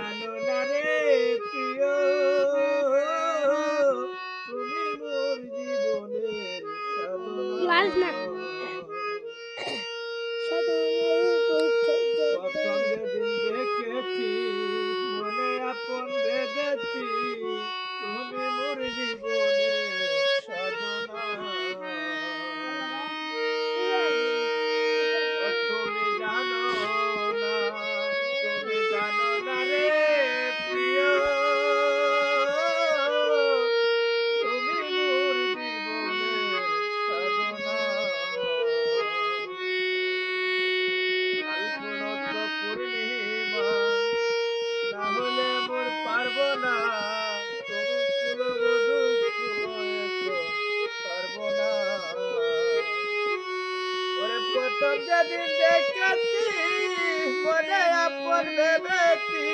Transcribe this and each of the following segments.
জানো না রে প্রিয়, তুমি মোর জীবনের লাল না প্রথম যেদিন দেখেছি মনে আপন ভেবেছি তুমি মোর জীবনের সাধনা। তুমি জানো না, তুমি জানো না রে প্রিয়, তুমি মোর জীবনের সাধনা। আলপনত পূর্ণিমা না হলে মোর পারবো না, তুমি কুলবধূ পারবো না। ওরে প্রথম যেদিন দেখেছি মনে আপন ভেবেছি,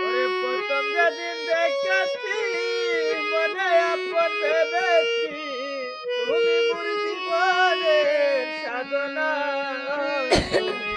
ওরে প্রথম যেদিন দেখেছি মনে আপন ভেবেছি তুমি মোর জীবনের সাধনা। তুমি